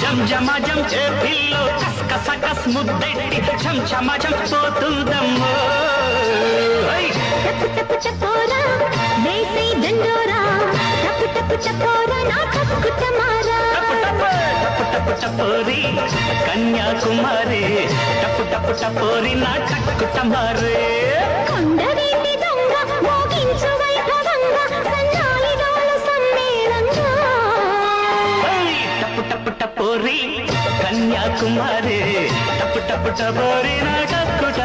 జమజమజం చేతిలో కసకసకస్ ముద్దెట్టి చంచమజం పోతుందమ్మో టపు టపు చకోరా వేసే దండోరా టపు టపు చకోరా నా టక్కుటమారా టపు టపు టపు టపు టపోరి కన్యాకుమారి టపు టపు టపోరి నా టక్కుటమారే కొండవీటి దొంగ మోగించు వైభవంగా సన్నాయి డోలు సమ్మేళంగా టపు టపు టపోరి కన్యాకుమారి టపు టపు టపోరి నా టక్కుట